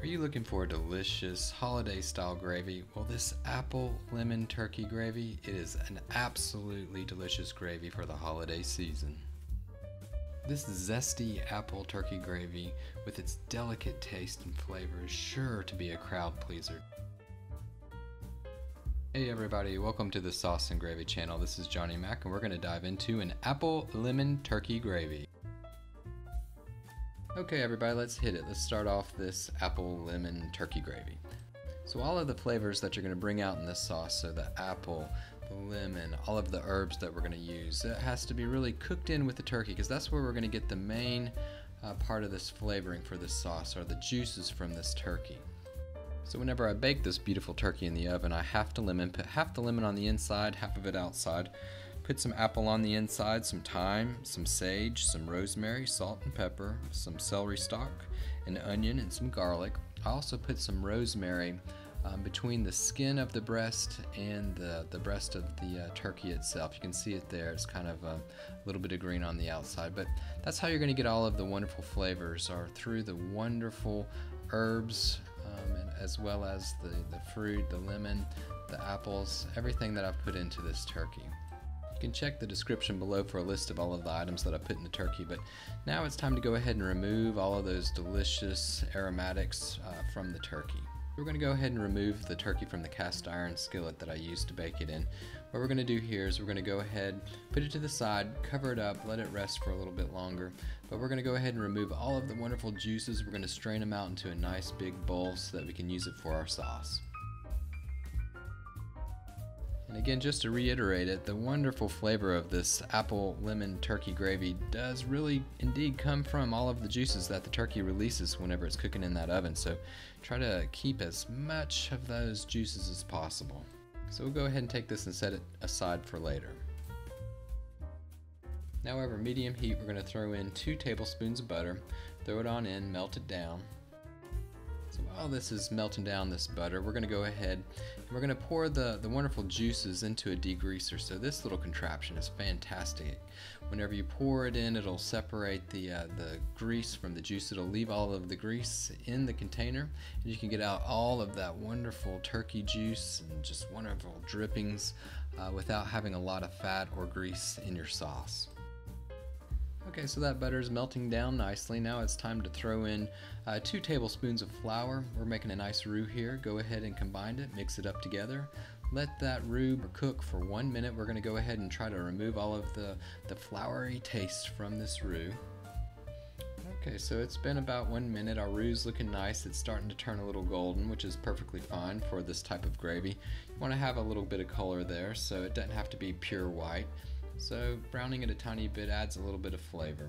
Are you looking for a delicious holiday style gravy? Well, this apple lemon turkey gravy, it is an absolutely delicious gravy for the holiday season. This zesty apple turkey gravy with its delicate taste and flavor is sure to be a crowd pleaser. Hey everybody, welcome to the Sauce and Gravy channel. This is Johnny Mac and we're going to dive into an apple lemon turkey gravy. Okay everybody, let's hit it. Let's start off this apple lemon turkey gravy. So all of the flavors that you're going to bring out in this sauce, so the apple, the lemon, all of the herbs that we're going to use, it has to be really cooked in with the turkey because that's where we're going to get the main part of this flavoring for this sauce, or the juices from this turkey. So whenever I bake this beautiful turkey in the oven, I put half the lemon on the inside, half of it outside. Put some apple on the inside, some thyme, some sage, some rosemary, salt and pepper, some celery stalk, an onion, and some garlic. I also put some rosemary between the skin of the breast and the breast of the turkey itself. You can see it there. It's kind of a little bit of green on the outside, but that's how you're going to get all of the wonderful flavors, are through the wonderful herbs, and as well as the fruit, the lemon, the apples, everything that I've put into this turkey. You can check the description below for a list of all of the items that I put in the turkey, but now it's time to go ahead and remove all of those delicious aromatics from the turkey. We're going to go ahead and remove the turkey from the cast iron skillet that I used to bake it in. What we're going to do here is we're going to go ahead, put it to the side, cover it up, let it rest for a little bit longer, but we're going to go ahead and remove all of the wonderful juices. We're going to strain them out into a nice big bowl so that we can use it for our sauce. And again, just to reiterate it, the wonderful flavor of this apple lemon turkey gravy does really indeed come from all of the juices that the turkey releases whenever it's cooking in that oven. So try to keep as much of those juices as possible. So we'll go ahead and take this and set it aside for later. Now over medium heat, we're going to throw in 2 tablespoons of butter, throw it on in, melt it down. So while this is melting down this butter, we're going to go ahead and we're going to pour the wonderful juices into a degreaser. So this little contraption is fantastic. Whenever you pour it in, it'll separate the grease from the juice. It'll leave all of the grease in the container, and you can get out all of that wonderful turkey juice and just wonderful drippings without having a lot of fat or grease in your sauce. Okay, so that butter is melting down nicely. Now it's time to throw in 2 tablespoons of flour. We're making a nice roux here. Go ahead and combine it, mix it up together. Let that roux cook for 1 minute. We're going to go ahead and try to remove all of the floury taste from this roux. Okay, so it's been about 1 minute. Our roux is looking nice. It's starting to turn a little golden, which is perfectly fine for this type of gravy. You want to have a little bit of color there, so it doesn't have to be pure white. So browning it a tiny bit adds a little bit of flavor.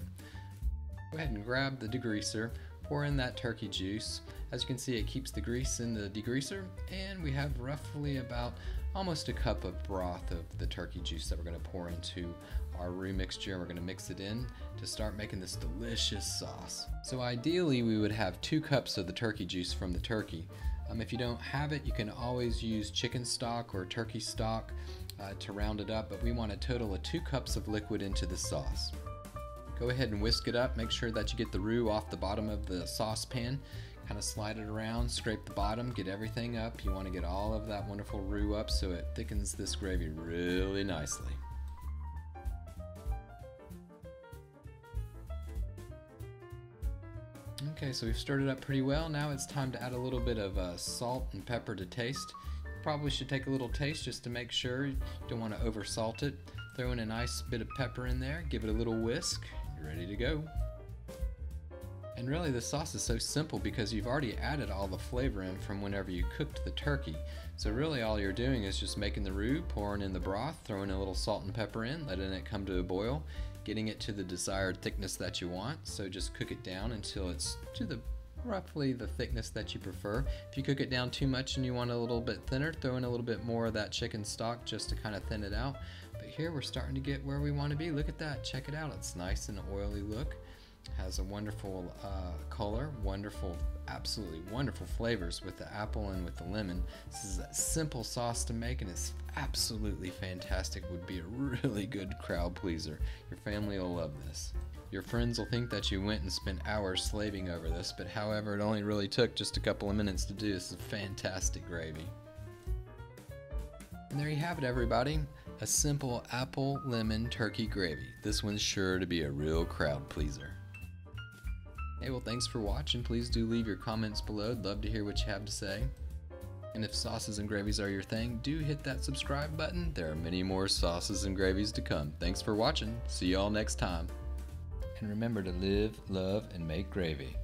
Go ahead and grab the degreaser, pour in that turkey juice. As you can see, it keeps the grease in the degreaser, and we have roughly about almost a cup of broth of the turkey juice that we're going to pour into our roux mixture, and we're going to mix it in to start making this delicious sauce. So ideally we would have 2 cups of the turkey juice from the turkey. If you don't have it, you can always use chicken stock or turkey stock to round it up, but we want a total of 2 cups of liquid into the sauce. Go ahead and whisk it up. Make sure that you get the roux off the bottom of the saucepan. Kind of slide it around, scrape the bottom, get everything up. You want to get all of that wonderful roux up so it thickens this gravy really nicely. Okay, so we've stirred it up pretty well. Now it's time to add a little bit of salt and pepper to taste. You probably should take a little taste just to make sure. You don't want to over salt it. Throw in a nice bit of pepper in there, give it a little whisk, you're ready to go. And really the sauce is so simple because you've already added all the flavor in from whenever you cooked the turkey. So really all you're doing is just making the roux, pouring in the broth, throwing a little salt and pepper in, letting it come to a boil, getting it to the desired thickness that you want. So just cook it down until it's to roughly the thickness that you prefer. If you cook it down too much and you want a little bit thinner, throw in a little bit more of that chicken stock just to kind of thin it out. But here we're starting to get where we want to be. Look at that, check it out. It's nice and oily look. Has a wonderful color, absolutely wonderful flavors with the apple and with the lemon. This is a simple sauce to make and it's absolutely fantastic. Would be a really good crowd pleaser. Your family will love this. Your friends will think that you went and spent hours slaving over this, but however, it only really took just a couple of minutes to do. This is fantastic gravy. And there you have it, everybody. A simple apple lemon turkey gravy. This one's sure to be a real crowd pleaser. Hey, well, thanks for watching. Please do leave your comments below. I'd love to hear what you have to say. And if sauces and gravies are your thing, do hit that subscribe button. There are many more sauces and gravies to come. Thanks for watching. See y'all next time. And remember to live, love, and make gravy.